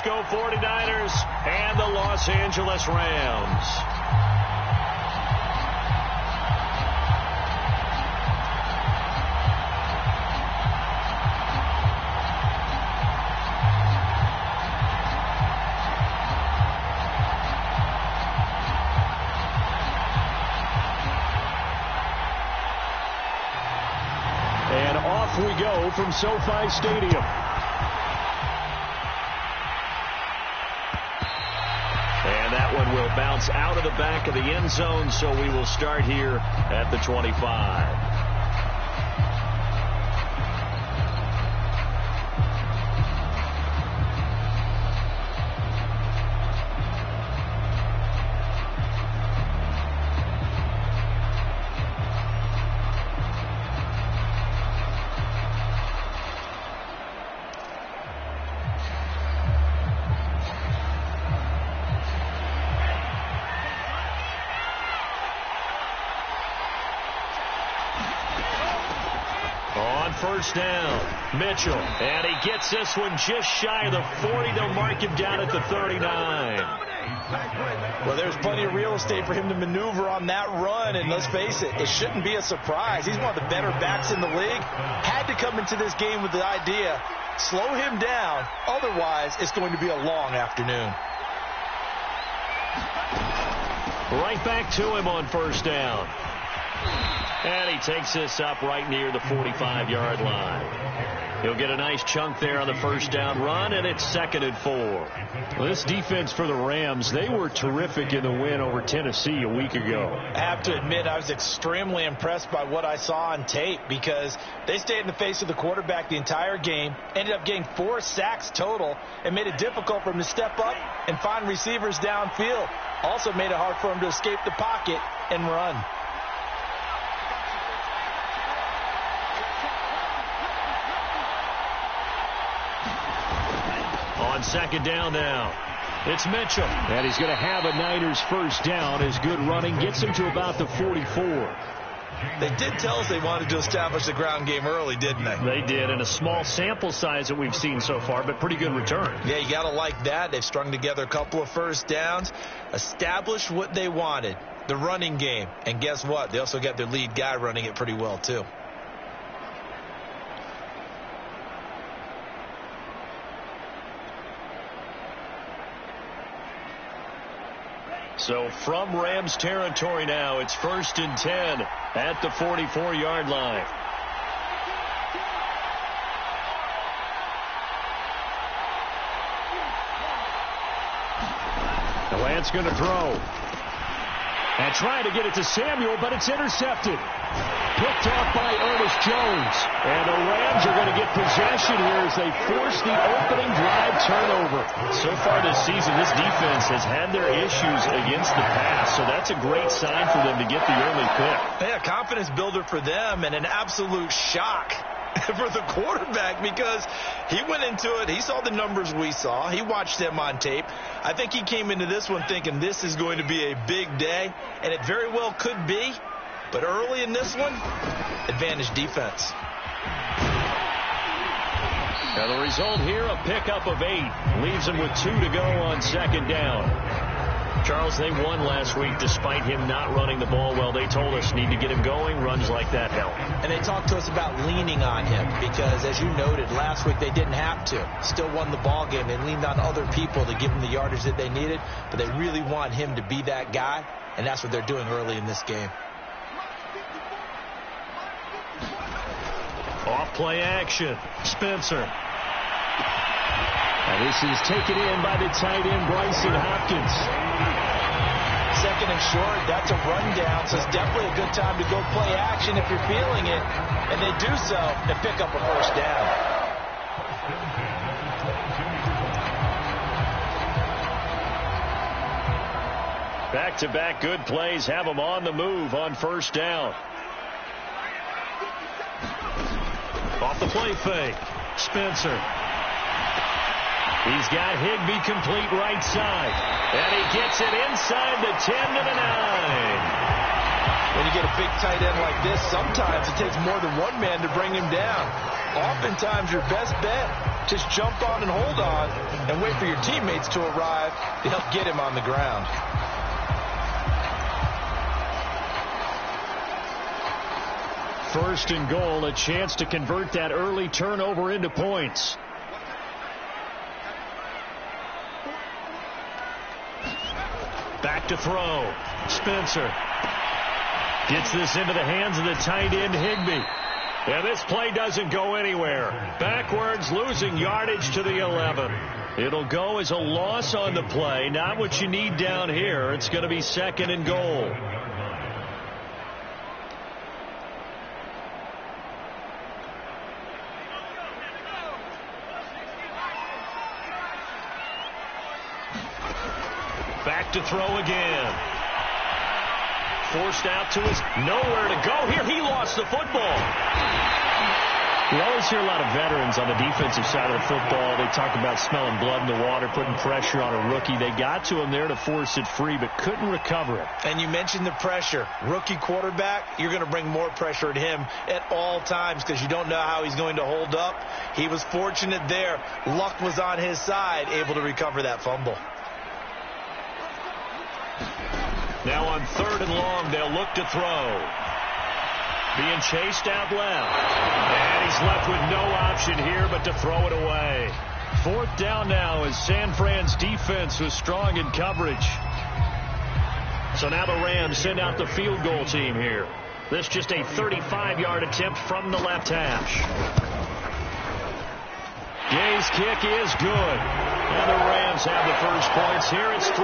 Francisco 49ers and the Los Angeles Rams. And off we go from SoFi Stadium. And that one will bounce out of the back of the end zone, so we will start here at the 25. First down, Mitchell, and he gets this one just shy of the 40. They'll mark him down at the 39. Well, there's plenty of real estate for him to maneuver on that run, and let's face it, it shouldn't be a surprise. He's one of the better backs in the league. Had to come into this game with the idea, slow him down, otherwise it's going to be a long afternoon. Right back to him on first down. And he takes this up right near the 45-yard line. He'll get a nice chunk there on the first down run, and it's 2nd and 4. Well, this defense for the Rams, they were terrific in the win over Tennessee a week ago. I have to admit, I was extremely impressed by what I saw on tape because they stayed in the face of the quarterback the entire game, ended up getting 4 sacks total, and made it difficult for him to step up and find receivers downfield. Also made it hard for him to escape the pocket and run. On second down now, it's Mitchell. And he's going to have a Niners first down as good running gets him to about the 44. They did tell us they wanted to establish the ground game early, didn't they? They did, and a small sample size that we've seen so far, but pretty good return. Yeah, you got to like that. They've strung together a couple of first downs, established what they wanted, the running game. And guess what? They also got their lead guy running it pretty well, too. So from Rams territory now, it's 1st and 10 at the 44-yard line. The Lance going to throw. And trying to get it to Samuel, but it's intercepted. Picked off by Ernest Jones. And the Rams are going to get possession here as they force the opening drive turnover. So far this season, this defense has had their issues against the pass, so that's a great sign for them to get the early pick. Yeah, confidence builder for them and an absolute shock for the quarterback because he went into it. He saw the numbers we saw. He watched them on tape. I think he came into this one thinking this is going to be a big day, and it very well could be. But early in this one, advantage defense. Now the result here, a pickup of 8. Leaves him with 2 to go on second down. Charles, they won last week despite him not running the ball well. They told us need to get him going. Runs like that help. And they talked to us about leaning on him because, as you noted, last week they didn't have to. Still won the ball game. They leaned on other people to give them the yardage that they needed. But they really want him to be that guy, and that's what they're doing early in this game. Off play action. Spencer. And this is taken in by the tight end, Bryson Hopkins. 2nd and short, that's a rundown, so it's definitely a good time to go play action if you're feeling it. And they do so and pick up a first down. Back-to-back good plays have them on the move on first down. Off the play fake. Spencer. He's got Higbee complete right side. And he gets it inside the 10 to the 9. When you get a big tight end like this, sometimes it takes more than one man to bring him down. Oftentimes, your best bet, just jump on and hold on and wait for your teammates to arrive to help get him on the ground. First and goal, a chance to convert that early turnover into points. Back to throw. Spencer gets this into the hands of the tight end, Higbee. And this play doesn't go anywhere. Backwards, losing yardage to the 11. It'll go as a loss on the play. Not what you need down here. It's going to be second and goal. Back to throw again. Forced out to his nowhere to go. Here he lost the football. We always hear a lot of veterans on the defensive side of the football. They talk about smelling blood in the water, putting pressure on a rookie. They got to him there to force it free, but couldn't recover it. And you mentioned the pressure. Rookie quarterback, you're going to bring more pressure at him at all times because you don't know how he's going to hold up. He was fortunate there. Luck was on his side, able to recover that fumble. Now on third and long, they'll look to throw. Being chased out left. And he's left with no option here but to throw it away. Fourth down now as San Fran's defense was strong in coverage. So now the Rams send out the field goal team here. This just a 35-yard attempt from the left hash. Gay's kick is good. And the Rams have the first points here. It's 3-0.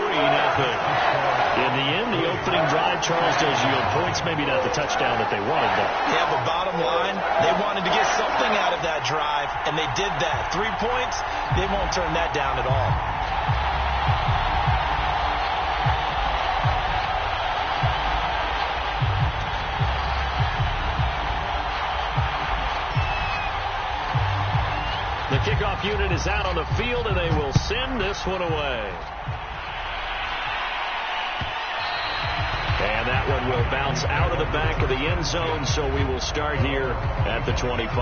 In the end, the opening drive, Charles, does yield points. Maybe not the touchdown that they wanted, though. Yeah, but bottom line, they wanted to get something out of that drive, and they did that. 3 points, they won't turn that down at all. The kickoff unit is out on the field, and they will send this one away. And that one will bounce out of the back of the end zone, so we will start here at the 25.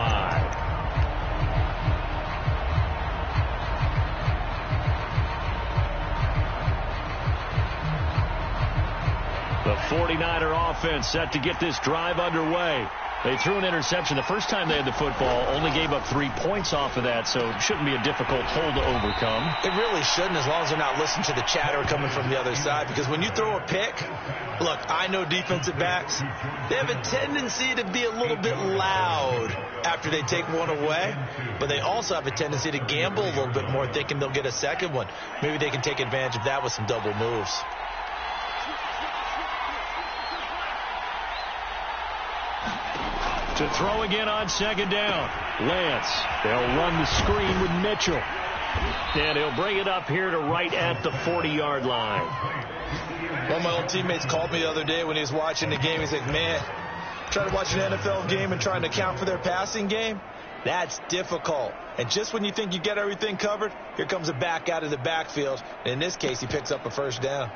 The 49er offense set to get this drive underway. They threw an interception the first time they had the football, only gave up 3 points off of that, so it shouldn't be a difficult hole to overcome. It really shouldn't, as long as they're not listening to the chatter coming from the other side, because when you throw a pick, look, I know defensive backs, they have a tendency to be a little bit loud after they take one away, but they also have a tendency to gamble a little bit more, thinking they'll get a second one. Maybe they can take advantage of that with some double moves. To throw again on second down. Lance. They'll run the screen with Mitchell. And he'll bring it up here to right at the 40-yard line. One of my old teammates called me the other day when he was watching the game. He's like, man, trying to watch an NFL game and trying to account for their passing game, that's difficult. And just when you think you get everything covered, here comes a back out of the backfield. And in this case, he picks up a first down.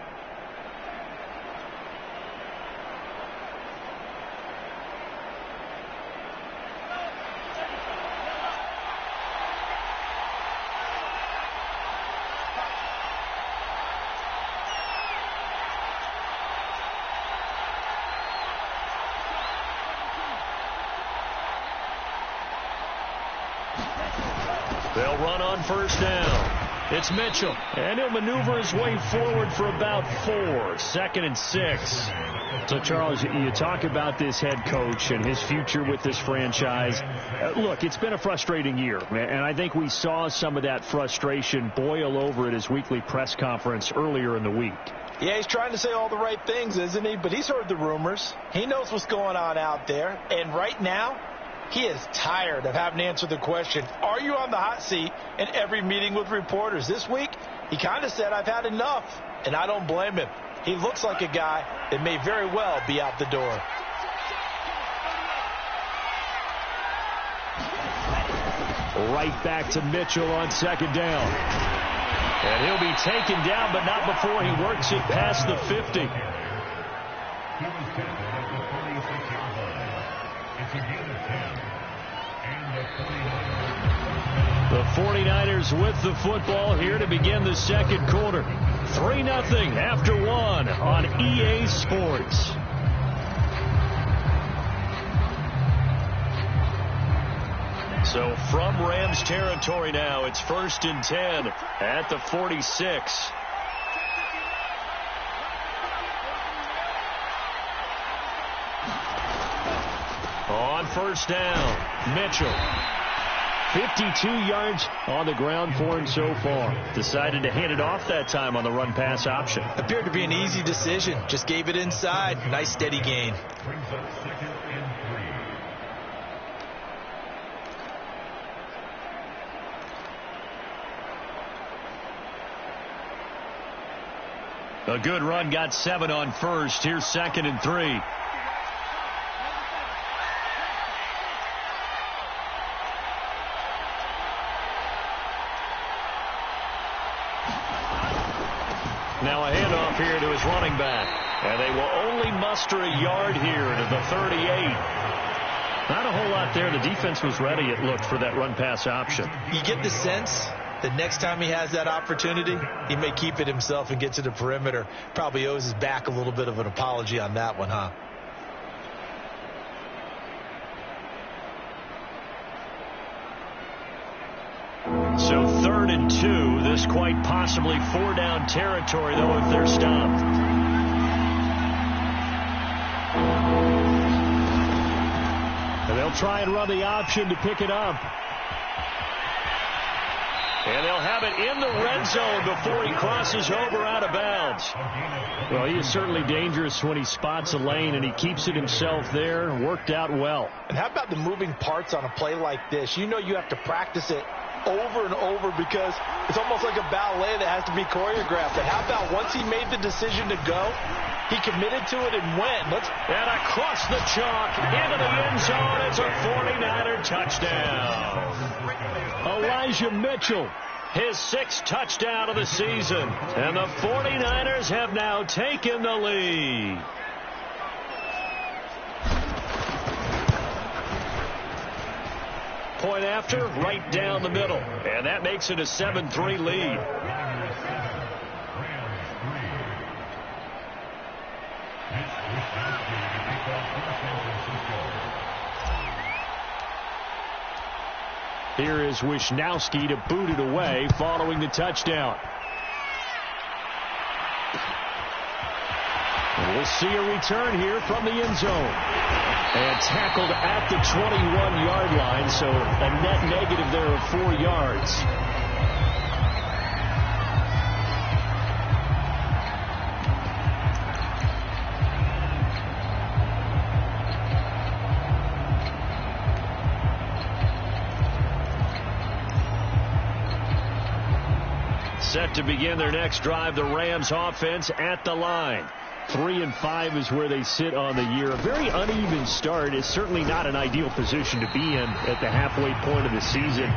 They'll run on first down. It's Mitchell. And he'll maneuver his way forward for about 4. 2nd and 6. So, Charles, you talk about this head coach and his future with this franchise. Look, it's been a frustrating year, and I think we saw some of that frustration boil over at his weekly press conference earlier in the week. Yeah, he's trying to say all the right things, isn't he? But he's heard the rumors. He knows what's going on out there. And right now, he is tired of having to answer the question, are you on the hot seat, in every meeting with reporters. This week, he kind of said, I've had enough, and I don't blame him. He looks like a guy that may very well be out the door. Right back to Mitchell on second down. And he'll be taken down, but not before he works it past the 50. The 49ers with the football here to begin the second quarter. 3-0 after one on EA Sports. So from Rams territory now, it's 1st and 10 at the 46. On first down, Mitchell. 52 yards on the ground for him so far. Decided to hand it off that time on the run-pass option. Appeared to be an easy decision. Just gave it inside. Nice steady gain. A good run, got 7 on first. Here's 2nd and 3. Now a handoff here to his running back. And they will only muster a yard here to the 38. Not a whole lot there. The defense was ready, it looked, for that run-pass option. You get the sense that next time he has that opportunity, he may keep it himself and get to the perimeter. Probably owes his back a little bit of an apology on that one, huh? So 3rd and 2. This quite possibly 4-down territory, though, if they're stopped. And they'll try and run the option to pick it up. And they'll have it in the red zone before he crosses over out of bounds. Well, he is certainly dangerous when he spots a lane, and he keeps it himself there. Worked out well. And how about the moving parts on a play like this? You know you have to practice it over and over because it's almost like a ballet that has to be choreographed. And how about once he made the decision to go, he committed to it and went. And across the chalk into the end zone. It's a 49er touchdown. Elijah Mitchell, his 6th touchdown of the season. And the 49ers have now taken the lead. Point after, right down the middle. And that makes it a 7-3 lead. Here is Wisnowski to boot it away following the touchdown. And we'll see a return here from the end zone. And tackled at the 21-yard line, so a net negative there of 4 yards. Set to begin their next drive, the Rams offense at the line. 3-5 is where they sit on the year. A very uneven start is certainly not an ideal position to be in at the halfway point of the season.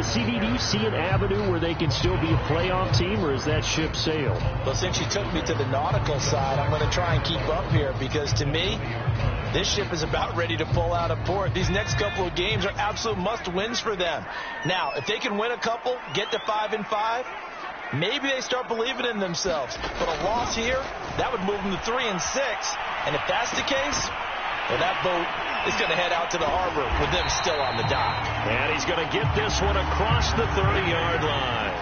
CD, do you see an avenue where they can still be a playoff team, or is that ship sailed? Well, since you took me to the nautical side, I'm going to try and keep up here because to me, this ship is about ready to pull out of port. These next couple of games are absolute must-wins for them. Now, if they can win a couple, get to 5-5, maybe they start believing in themselves. But a loss here, that would move them to 3-6. And if that's the case, well, that boat is going to head out to the harbor with them still on the dock. And he's going to get this one across the 30-yard line.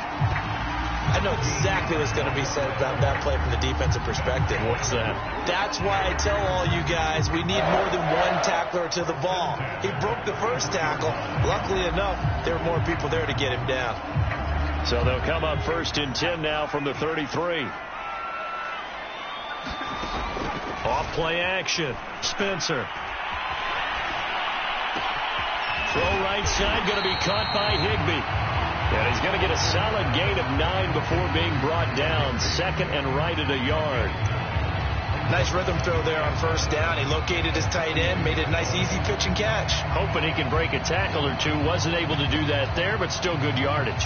I know exactly what's going to be said about that play from the defensive perspective. What's that? That's why I tell all you guys we need more than one tackler to the ball. He broke the first tackle. Luckily enough, there were more people there to get him down. So they'll come up 1st and 10 now from the 33. Off play action. Spencer. Throw right side, going to be caught by Higbee. And he's going to get a solid gain of 9 before being brought down. 2nd and right at a yard. Nice rhythm throw there on first down. He located his tight end, made it a nice easy pitch and catch. Hoping he can break a tackle or two. Wasn't able to do that there, but still good yardage.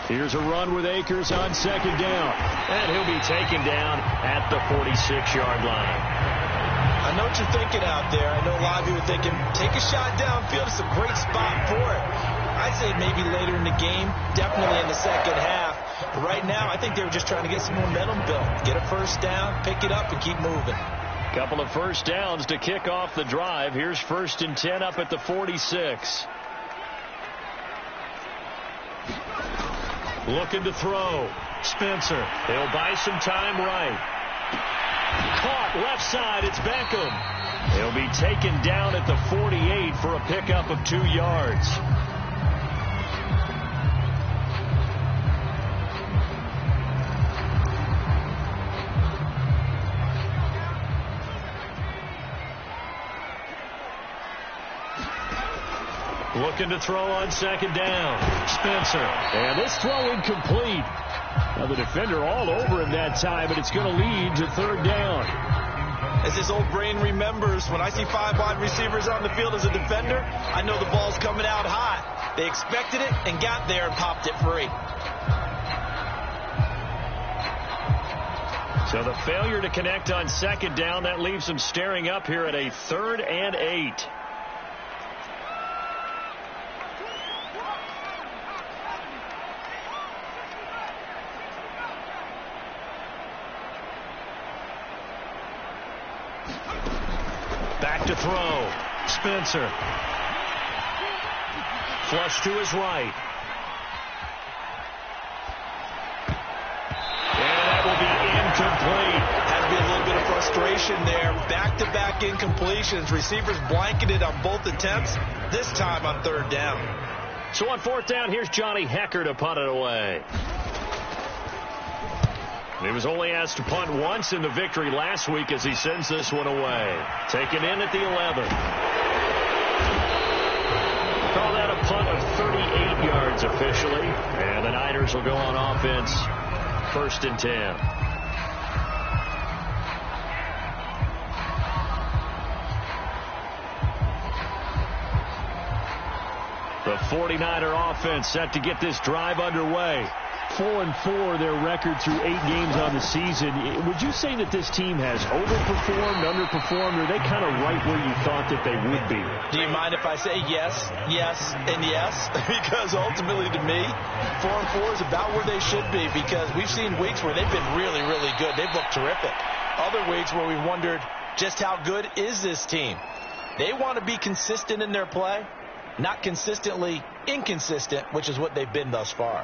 Here's a run with Akers on second down. And he'll be taken down at the 46-yard line. I know what you're thinking out there. I know a lot of you are thinking, take a shot downfield. It's a great spot for it. I'd say maybe later in the game, definitely in the second half. But right now, I think they were just trying to get some momentum built. Get a first down, pick it up, and keep moving. Couple of first downs to kick off the drive. Here's 1st and 10 up at the 46. Looking to throw. Spencer. He'll buy some time right. Caught left side. It's Beckham. He'll be taken down at the 48 for a pickup of 2 yards. Looking to throw on second down. Spencer. And this throw incomplete. Now the defender all over him that time, but it's going to lead to 3rd down. As his old brain remembers, when I see 5 wide receivers on the field as a defender, I know the ball's coming out hot. They expected it and got there and popped it free. So the failure to connect on second down, that leaves them staring up here at a 3rd and 8. Back to throw. Spencer. Flush to his right. And that will be incomplete. Had to be a little bit of frustration there. Back-to-back incompletions. Receivers blanketed on both attempts. This time on 3rd down. So on 4th down, here's Johnny Hecker to punt it away. He was only asked to punt once in the victory last week as he sends this one away. Taken in at the 11. Call that a punt of 38 yards officially. And the Niners will go on offense 1st and 10. The 49er offense set to get this drive underway. 4-4 their record through 8 games on the season. Would you say that this team has overperformed, underperformed, or are they kind of right where you thought that they would be? Do you mind if I say yes, yes, and yes? Because ultimately to me, 4-4 is about where they should be, because we've seen weeks where they've been really, really good. They've looked terrific. Other weeks where we wondered just how good is this team. They want to be consistent in their play, not consistently inconsistent, which is what they've been thus far.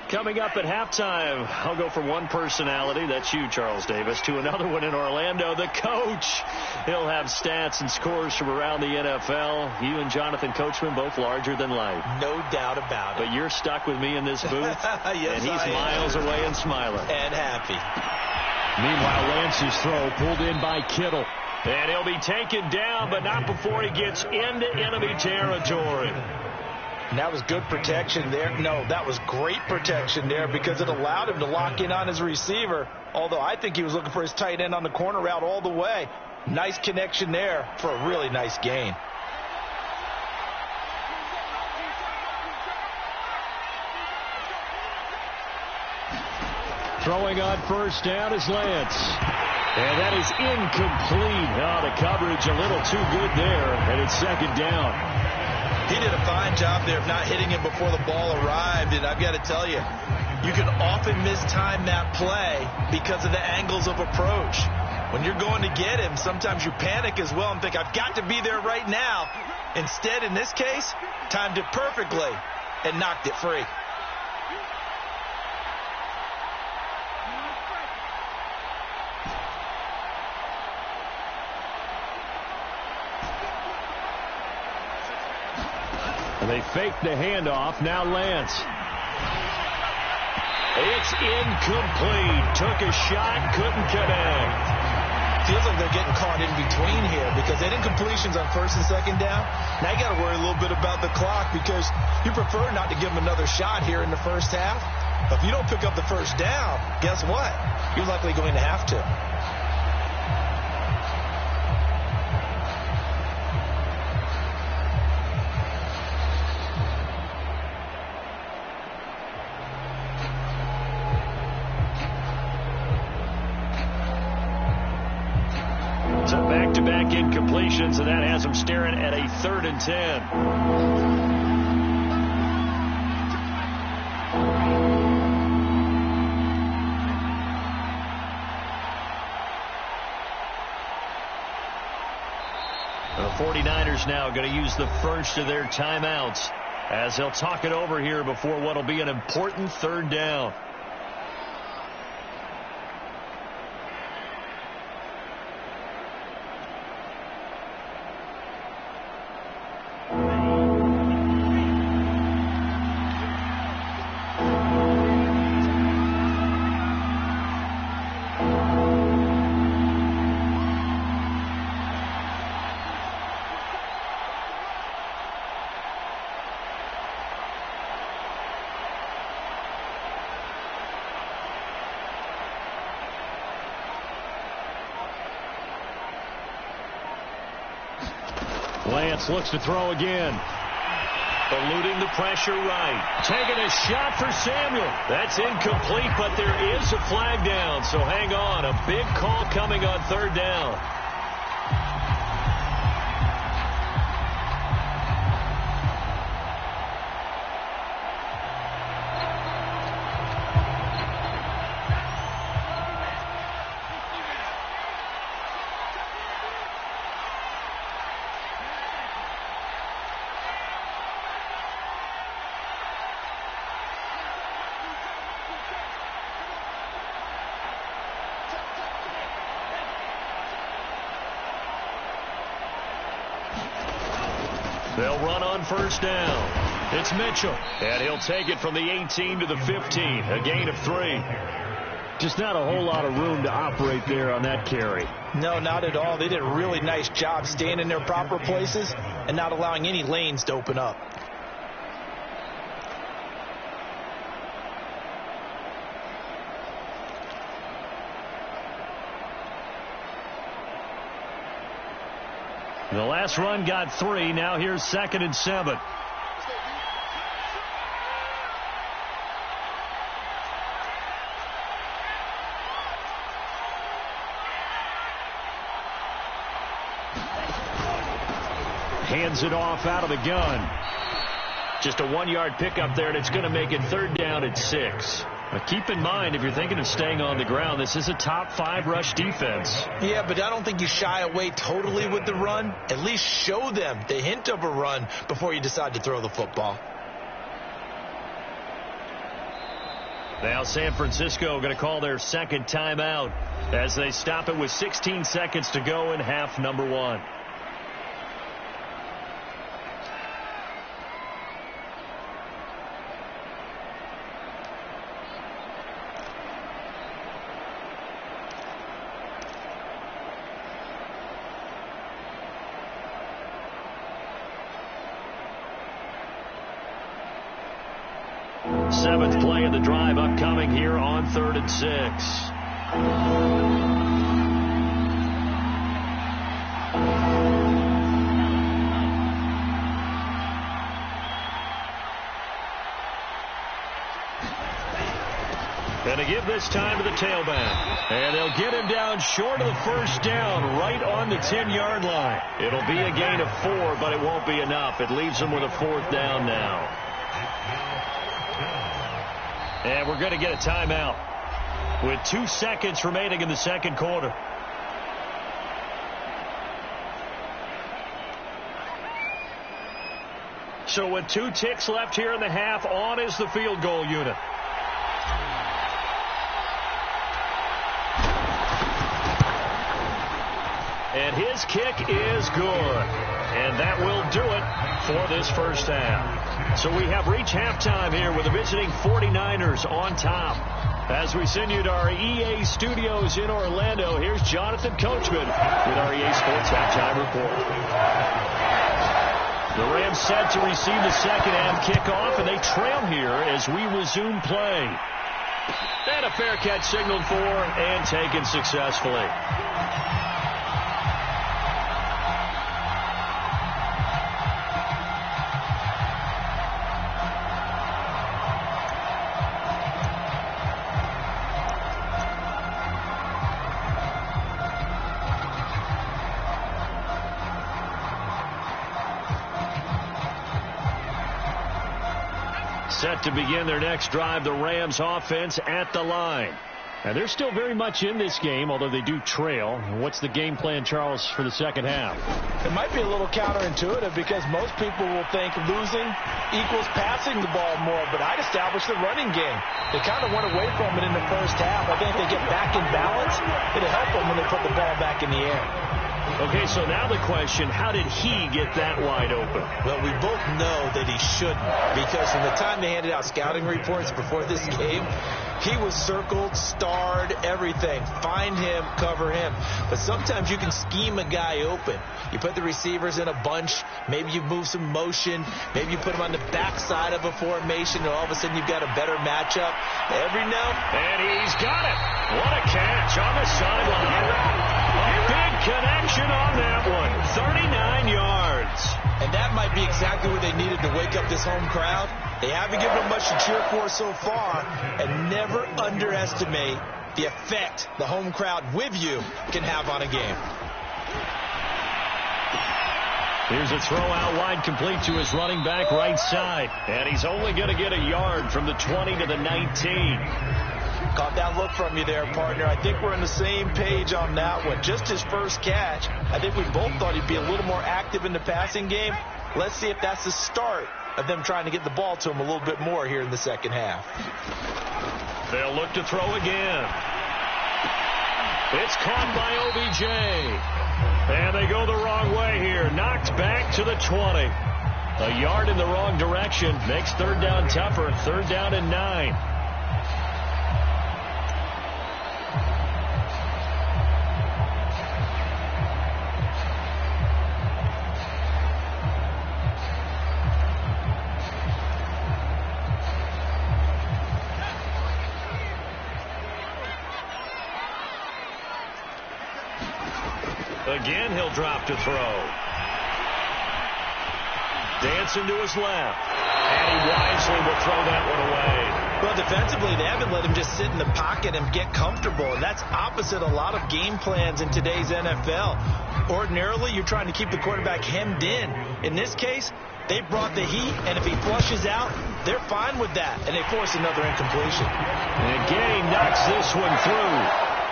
Coming up at halftime, I'll go from one personality, that's you, Charles Davis, to another one in Orlando, the coach. He'll have stats and scores from around the NFL. You and Jonathan Coachman, both larger than life. No doubt about it. But you're stuck with me in this booth, yes, and he's miles away and smiling. And happy. Meanwhile, Lance's throw pulled in by Kittle. And he'll be taken down, but not before he gets into enemy territory. And that was good protection there. No, that was great protection there because it allowed him to lock in on his receiver, although I think he was looking for his tight end on the corner route all the way. Nice connection there for a really nice gain. Throwing on 1st down is Lance. And that is incomplete. Oh, the coverage a little too good there, and it's 2nd down. He did a fine job there of not hitting him before the ball arrived, and I've got to tell you, you can often mistime that play because of the angles of approach. When you're going to get him, sometimes you panic as well and think, I've got to be there right now. Instead, in this case, timed it perfectly and knocked it free. And they fake the handoff. Now Lance. It's incomplete. Took a shot, couldn't connect. Feels like they're getting caught in between here because they did incompletions on 1st and 2nd down. Now you got to worry a little bit about the clock because you prefer not to give them another shot here in the 1st half. But if you don't pick up the 1st down, guess what? You're likely going to have to. back-to-back incompletions, and that has them staring at a 3rd and 10. The 49ers now going to use the first of their timeouts as they'll talk it over here before what will be an important 3rd down. Lance looks to throw again. Eluding the pressure right. Taking a shot for Samuel. That's incomplete, but there is a flag down, so hang on. A big call coming on 3rd down. They'll run on 1st down. It's Mitchell, and he'll take it from the 18 to the 15, a gain of 3. Just not a whole lot of room to operate there on that carry. No, not at all. They did a really nice job staying in their proper places and not allowing any lanes to open up. The last run got 3. Now here's 2nd and 7. Hands it off out of the gun. Just a 1-yard pickup there, and it's going to make it 3rd down at 6. Now keep in mind, if you're thinking of staying on the ground, this is a top 5 rush defense. Yeah, but I don't think you shy away totally with the run. At least show them the hint of a run before you decide to throw the football. Now San Francisco going to call their 2nd timeout as they stop it with 16 seconds to go in half number 1. Seventh play of the drive upcoming here on 3rd and 6. And to give this time to the tailback. And they'll get him down short of the 1st down, right on the 10-yard line. It'll be a gain of 4, but it won't be enough. It leaves them with a 4th down now. And we're going to get a timeout with 2 seconds remaining in the 2nd quarter. So with 2 ticks left here in the half, on is the field goal unit. And his kick is good. And that will do it for this 1st half. So we have reached halftime here with the visiting 49ers on top. As we send you to our EA studios in Orlando, here's Jonathan Coachman with our EA Sports Halftime Report. The Rams set to receive the 2nd half kickoff, and they trail here as we resume play. And a fair catch signaled for and taken successfully. Set to begin their next drive, the Rams offense at the line. And they're still very much in this game, although they do trail. What's the game plan, Charles, for the second half? It might be a little counterintuitive because most people will think losing equals passing the ball more, but I'd establish the running game. They kind of went away from it in the first half. I think they get back in balance. It'll help them when they put the ball back in the air. Okay, so now the question, how did he get that wide open? Well, we both know that he shouldn't, because from the time they handed out scouting reports before this game, he was circled, starred, everything. Find him, cover him. But sometimes you can scheme a guy open. You put the receivers in a bunch. Maybe you move some motion. Maybe you put them on the backside of a formation, and all of a sudden you've got a better matchup. Every now. And he's got it. What a catch on the sideline. A big connection on that one. 39 yards. And that might be exactly what they needed to wake up this home crowd. They haven't given them much to cheer for so far, and never underestimate the effect the home crowd with you can have on a game. Here's a throw out wide, complete to his running back right side. And he's only going to get a yard from the 20 to the 19. Caught that look from you there, partner. I think we're on the same page on that one. Just his first catch. I think we both thought he'd be a little more active in the passing game. Let's see if that's the start of them trying to get the ball to him a little bit more here in the second half. They'll look to throw again. It's caught by OBJ. And they go the wrong way here. Knocked back to the 20. A yard in the wrong direction. Makes third down tougher. Third down and 9. Again, he'll drop to throw. Dancing to his left. And he wisely will throw that one away. Well, defensively, they haven't let him just sit in the pocket and get comfortable. And that's opposite a lot of game plans in today's NFL. Ordinarily, you're trying to keep the quarterback hemmed in. In this case, they brought the heat, and if he flushes out, they're fine with that. And they force another incompletion. And Gay knocks this one through.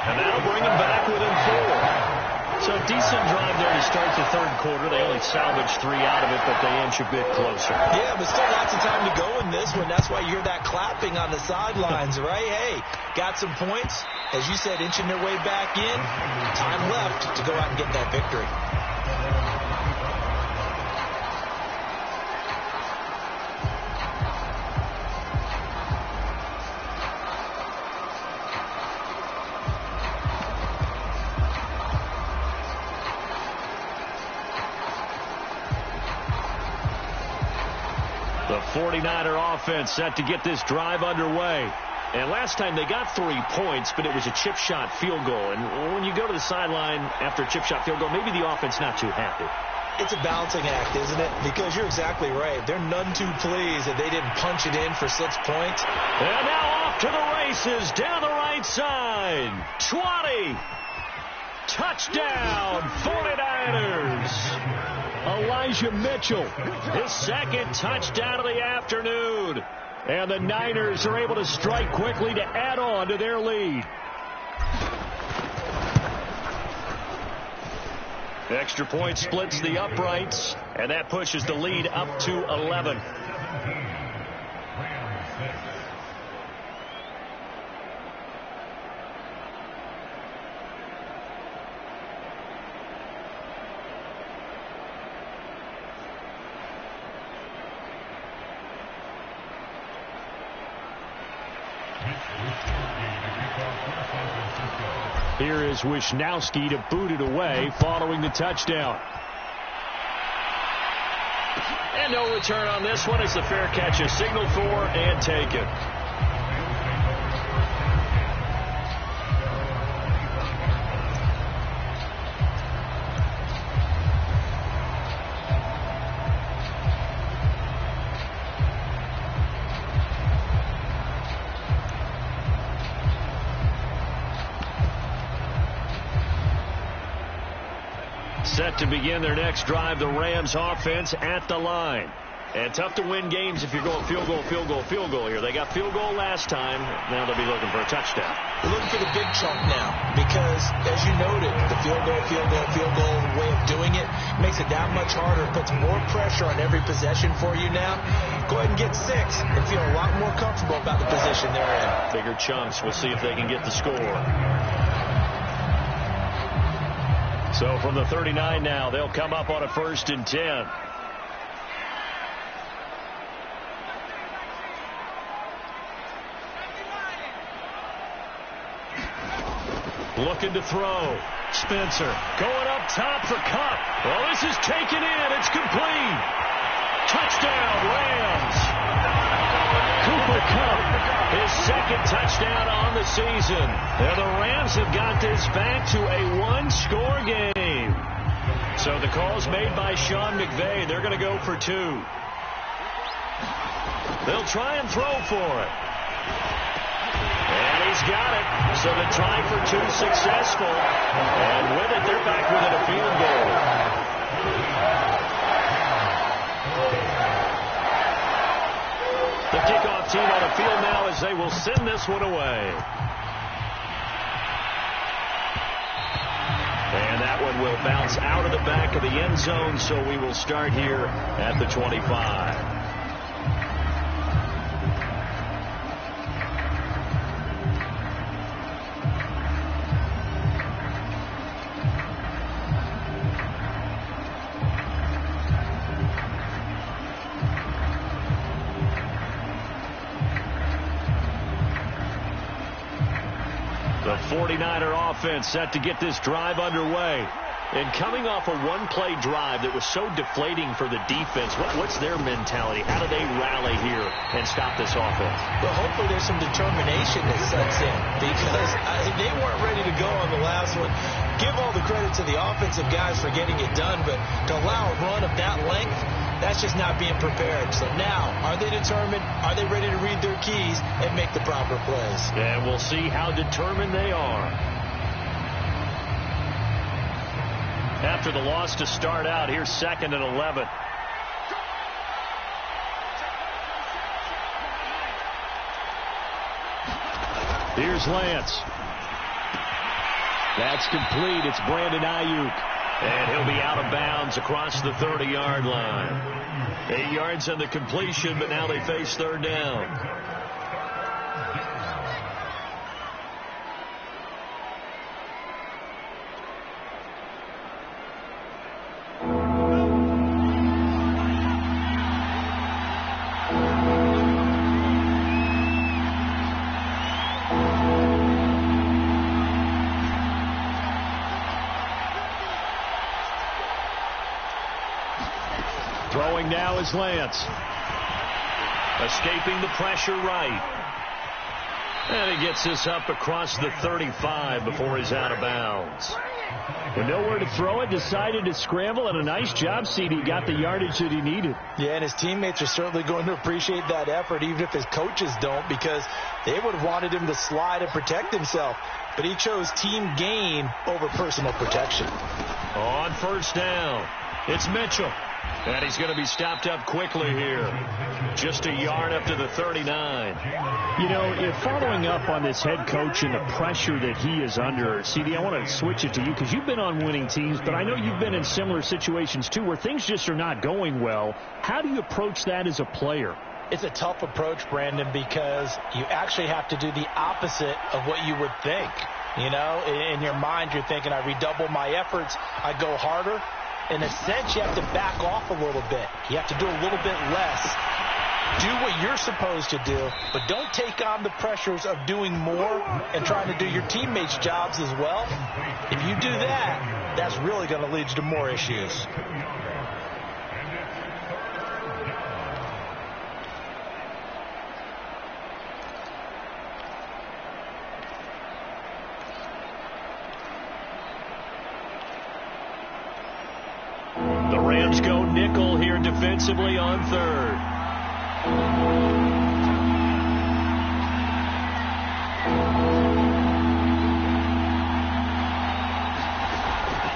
And that'll bring him back within 4. So decent drive there to start the third quarter. They only salvaged 3 out of it, but they inch a bit closer. Yeah, but still lots of time to go in this one. That's why you hear that clapping on the sidelines, right? Hey, got some points. As you said, inching their way back in. Time left to go out and get that victory. The 49er offense set to get this drive underway. And last time they got 3 points, but it was a chip shot field goal. And when you go to the sideline after a chip shot field goal, maybe the offense not too happy. It's a balancing act, isn't it? Because you're exactly right. They're none too pleased that they didn't punch it in for 6 points. And now off to the races down the right side. 20. Touchdown, 49ers. Elijah Mitchell, his second touchdown of the afternoon. And the Niners are able to strike quickly to add on to their lead. The extra point splits the uprights, and that pushes the lead up to 11. Here is Wisnowski to boot it away following the touchdown. And no return on this one as the fair catch is signaled for and taken. Set to begin their next drive, the Rams offense at the line. And tough to win games if you're going field goal, field goal, field goal here. They got field goal last time. Now they'll be looking for a touchdown. They're looking for the big chunk now because, as you noted, the field goal way of doing it makes it that much harder. It puts more pressure on every possession for you now. Go ahead and get 6 and feel a lot more comfortable about the position they're in. Bigger chunks. We'll see if they can get the score. So from the 39 now, they'll come up on a 1st and 10. Looking to throw. Spencer going up top for Kupp. Well, this is taken in. It's complete. Touchdown, Rams. Cooper Kupp, his 2nd touchdown on the season. And the Rams have got this back to a 1-score game. So the call's made by Sean McVay. They're going to go for 2. They'll try and throw for it. And he's got it. So the try for 2 successful. And with it, they're back within a field goal. The kickoff team on the field now as they will send this one away. And that one will bounce out of the back of the end zone, so we will start here at the 25. The 49er offense set to get this drive underway. And coming off a one-play drive that was so deflating for the defense, what's their mentality? How do they rally here and stop this offense? Well, hopefully there's some determination that sets in because they weren't ready to go on the last one. Give all the credit to the offensive guys for getting it done, but to allow a run of that length, that's just not being prepared. So now, are they determined? Are they ready to read their keys and make the proper plays? And we'll see how determined they are. After the loss to start out, here's 2nd and 11. Here's Lance. That's complete. It's Brandon Ayuk. And he'll be out of bounds across the 30-yard line. 8 yards on the completion, but now they face 3rd down. Throwing now is Lance. Escaping the pressure right. And he gets this up across the 35 before he's out of bounds. With nowhere to throw it, decided to scramble, and a nice job, CD. Got the yardage that he needed. Yeah, and his teammates are certainly going to appreciate that effort, even if his coaches don't, because they would have wanted him to slide and protect himself. But he chose team gain over personal protection. On 1st down, it's Mitchell. And he's going to be stopped up quickly here. Just a yard up to the 39. You know, following up on this head coach and the pressure that he is under, CD, I want to switch it to you because you've been on winning teams, but I know you've been in similar situations too where things just are not going well. How do you approach that as a player? It's a tough approach, Brandon, because you actually have to do the opposite of what you would think. You know, in your mind, you're thinking, I redouble my efforts, I go harder. In a sense, you have to back off a little bit. You have to do a little bit less. Do what you're supposed to do, but don't take on the pressures of doing more and trying to do your teammates' jobs as well. If you do that, that's really going to lead you to more issues. The Rams go nickel here defensively on 3rd.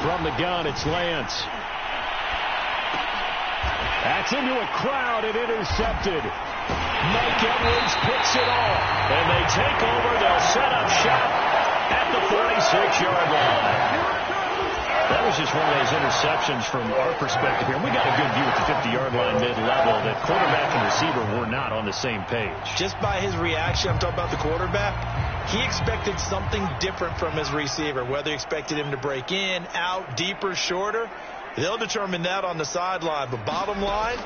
From the gun, it's Lance. That's into a crowd and intercepted. Mike Edwards picks it off. And they take over. They'll set up shop at the 46-yard line. That was just one of those interceptions from our perspective here. We got a good view at the 50-yard line mid-level that quarterback and receiver were not on the same page. Just by his reaction, I'm talking about the quarterback, he expected something different from his receiver, whether he expected him to break in, out, deeper, shorter. They'll determine that on the sideline. But bottom line,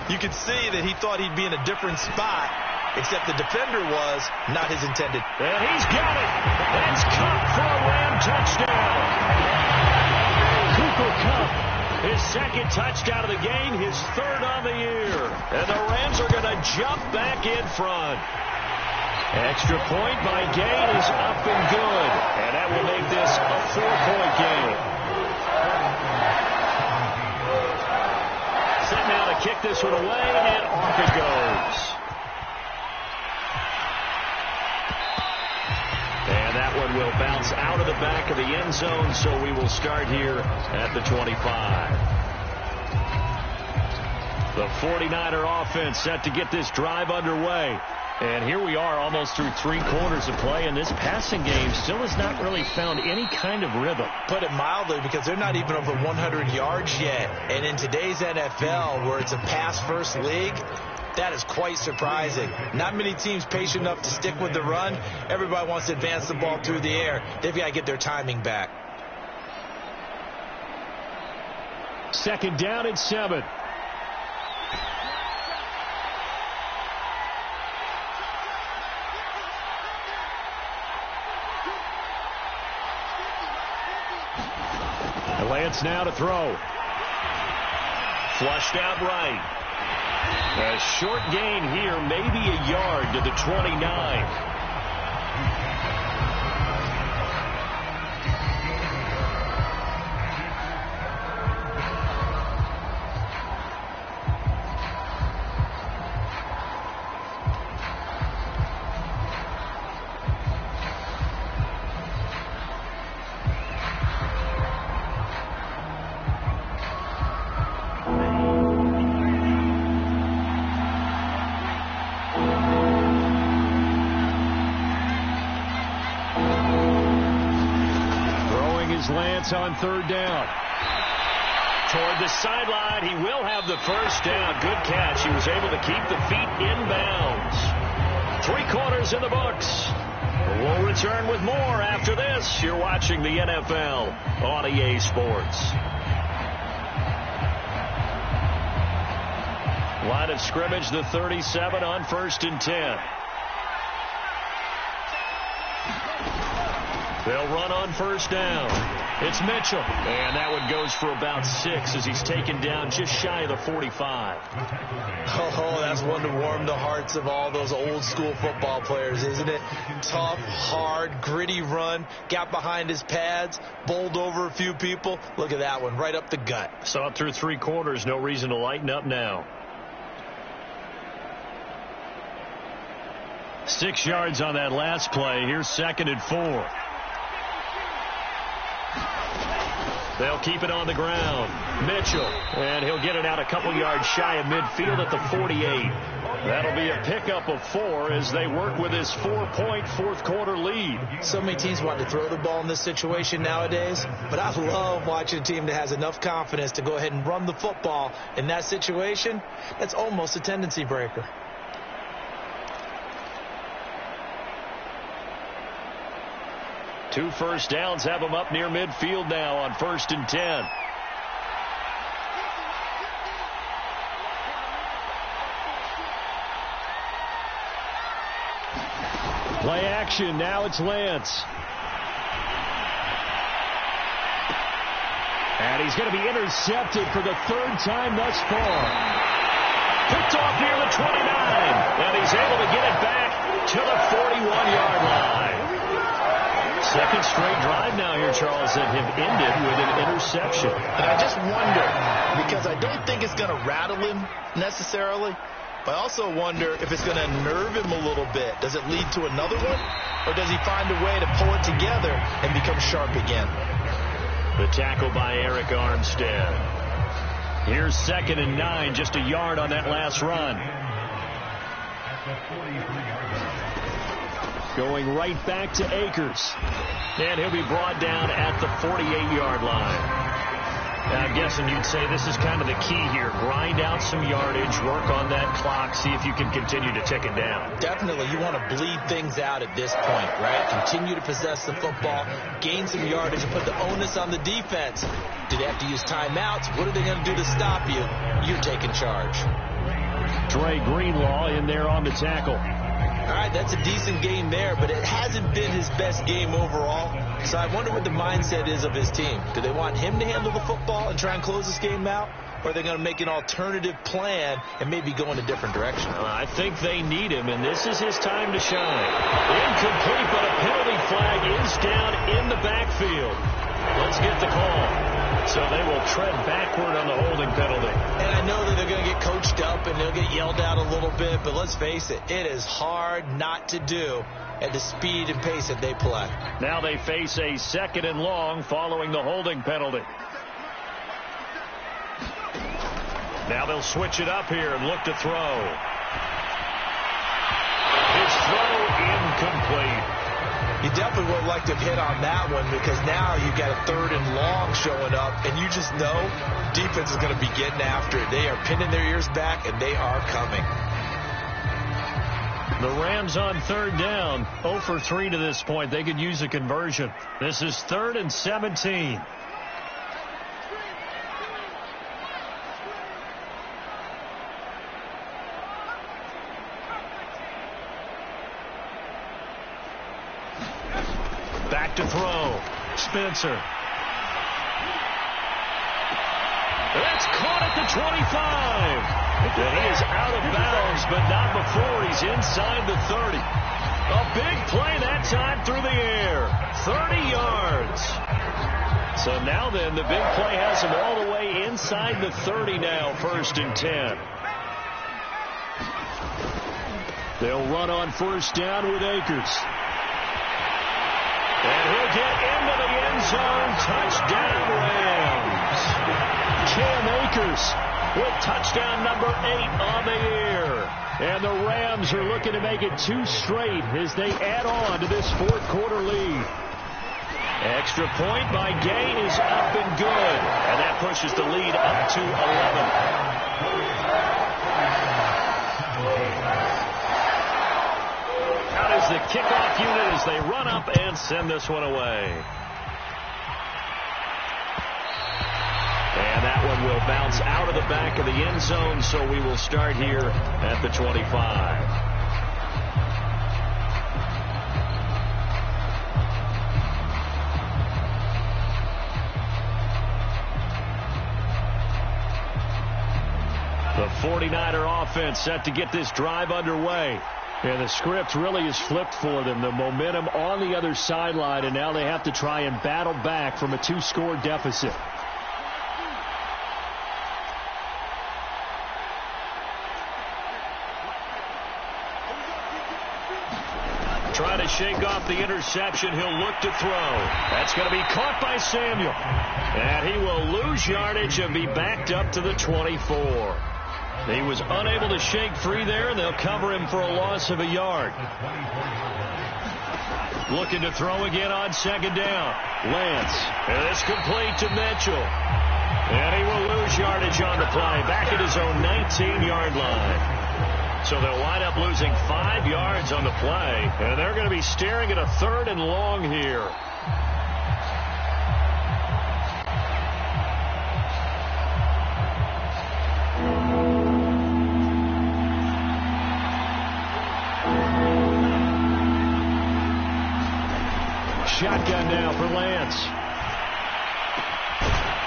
you could see that he thought he'd be in a different spot, except the defender was not his intended. And he's got it. That's Cup for a Ram touchdown. Cooper Kupp, his second touchdown of the game, his third on the year. And the Rams are going to jump back in front. Extra point by Gain is up and good. And that will make this a 4-point game. Set now to kick this one away, and off it goes. And that one will bounce out of the back of the end zone, so we will start here at the 25. The 49er offense set to get this drive underway. And here we are almost through 3 quarters of play, and this passing game still has not really found any kind of rhythm. Put it mildly, because they're not even over 100 yards yet. And in today's NFL, where it's a pass-first league, that is quite surprising. Not many teams patient enough to stick with the run. Everybody wants to advance the ball through the air. They've got to get their timing back. Second down and 7. Lance now to throw. Flushed out right. A short gain here, maybe a yard to the 29. Lance on third down. Toward the sideline, he will have the first down. Good catch. He was able to keep the feet in bounds. 3 quarters in the books. We'll return with more after this. You're watching the NFL on EA Sports. Line of scrimmage, the 37 on 1st and 10. They'll run on first down. It's Mitchell. And that one goes for about 6 as he's taken down just shy of the 45. Oh, that's one to warm the hearts of all those old school football players, isn't it? Tough, hard, gritty run. Got behind his pads, bowled over a few people. Look at that one, right up the gut. Saw it through 3 quarters. No reason to lighten up now. 6 yards on that last play. Here's 2nd and 4. They'll keep it on the ground. Mitchell. And he'll get it out a couple yards shy of midfield at the 48. That'll be a pickup of 4 as they work with his 4-point 4th quarter lead. So many teams want to throw the ball in this situation nowadays, but I love watching a team that has enough confidence to go ahead and run the football in that situation. That's almost a tendency breaker. Two first downs have them up near midfield now on 1st and 10. Play action. Now it's Lance. And he's going to be intercepted for the 3rd time thus far. Picked off near the 29. And he's able to get it back to the 41-yard line. Second straight drive now here, Charles, that have ended with an interception. And I just wonder, because I don't think it's going to rattle him necessarily, but I also wonder if it's going to nerve him a little bit. Does it lead to another one? Or does he find a way to pull it together and become sharp again? The tackle by Eric Armstead. Here's 2nd and 9, just a yard on that last run. Going right back to Akers. And he'll be brought down at the 48-yard line. I'm guessing you'd say this is kind of the key here. Grind out some yardage, work on that clock, see if you can continue to tick it down. Definitely, you want to bleed things out at this point, right? Continue to possess the football, gain some yardage, and put the onus on the defense. Do they have to use timeouts? What are they going to do to stop you? You're taking charge. Dre Greenlaw in there on the tackle. All right, that's a decent game there, but it hasn't been his best game overall. So I wonder what the mindset is of his team. Do they want him to handle the football and try and close this game out? Or are they going to make an alternative plan and maybe go in a different direction? I think they need him, and this is his time to shine. Incomplete, but a penalty flag is down in the backfield. Let's get the call. So they will tread backward on the holding penalty. And I know that they're going to get coached up and they'll get yelled at a little bit, but let's face it, it is hard not to do at the speed and pace that they play. Now they face a 2nd and long following the holding penalty. Now they'll switch it up here and look to throw. His throw incomplete. You definitely would like to have hit on that one because now you've got a 3rd and long showing up, and you just know defense is going to be getting after it. They are pinning their ears back, and they are coming. The Rams on 3rd down, 0 for 3 to this point. They could use a conversion. This is 3rd and 17. Back to throw. Spencer. That's caught at the 25. And he is out of bounds, but not before he's inside the 30. A big play that time through the air. 30 yards. So now then, the big play has him all the way inside the 30 now, 1st and 10. They'll run on 1st down with Akers. And he'll get into the end zone. Touchdown, Rams. Cam Akers with touchdown number 8 on the year. And the Rams are looking to make it 2 straight as they add on to this 4th quarter lead. Extra point by Gay is up and good. And that pushes the lead up to 11. Out is the kickoff unit as they run up and send this one away. And that one will bounce out of the back of the end zone, so we will start here at the 25. The 49er offense set to get this drive underway. And the script really is flipped for them. The momentum on the other sideline, and now they have to try and battle back from a 2-score deficit. Trying to shake off the interception. He'll look to throw. That's going to be caught by Samuel. And he will lose yardage and be backed up to the 24. He was unable to shake free there, and they'll cover him for a loss of a yard. Looking to throw again on 2nd down. Lance. And it's complete to Mitchell. And he will lose yardage on the play. Back at his own 19-yard line. So they'll wind up losing 5 yards on the play. And they're going to be staring at a 3rd and long here. Shotgun now for Lance.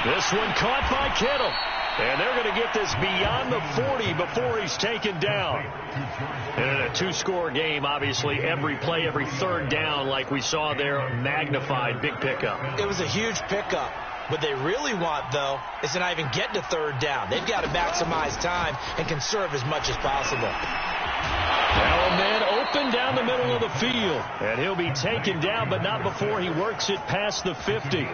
This one caught by Kittle. And they're going to get this beyond the 40 before he's taken down. And in a 2-score game, obviously, every play, every 3rd down, like we saw there, magnified, big pickup. It was a huge pickup. What they really want, though, is to not even get to 3rd down. They've got to maximize time and conserve as much as possible. Now a man open down the middle of the field. And he'll be taken down, but not before he works it past the 50.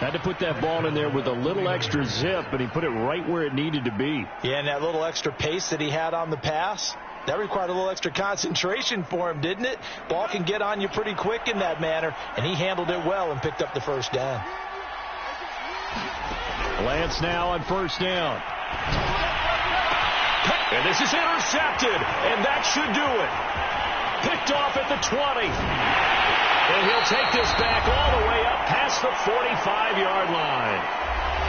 Had to put that ball in there with a little extra zip, but he put it right where it needed to be. Yeah, and that little extra pace that he had on the pass, that required a little extra concentration for him, didn't it? Ball can get on you pretty quick in that manner, and he handled it well and picked up the first down. Lance now on first down. And this is intercepted, and that should do it. Picked off at the 20. And he'll take this back all the way up past the 45-yard line.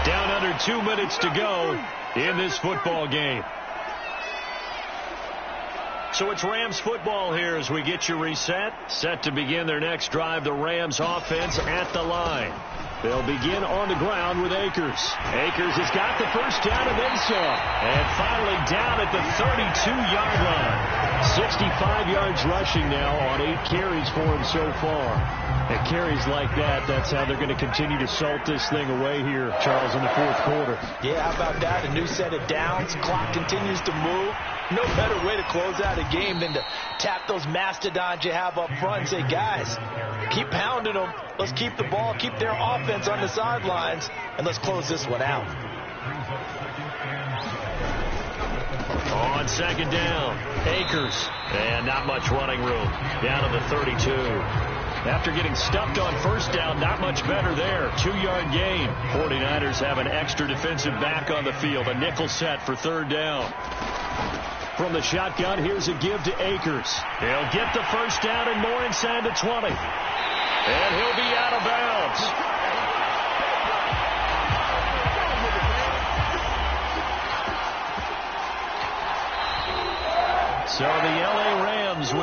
Down under 2 minutes to go in this football game. So it's Rams football here as we get you reset. Set to begin their next drive. The Rams offense at the line. They'll begin on the ground with Akers. Akers has got the first down and then some. And finally down at the 32-yard line. 65 yards rushing now on 8 carries for him so far. And carries like that, that's how they're going to continue to salt this thing away here, Charles, in the fourth quarter. Yeah, how about that? A new set of downs. Clock continues to move. No better way to close out a game than to tap those mastodons you have up front and say, guys, keep pounding them. Let's keep the ball, keep their offense on the sidelines, and let's close this one out. On second down, Akers. And not much running room. Down to the 32. After getting stuffed on first down, not much better there. 2-yard gain. 49ers have an extra defensive back on the field. A nickel set for third down. From the shotgun, here's a give to Akers. He'll get the first down and more inside the 20. And he'll be out of bounds. So the L.A. Rams with a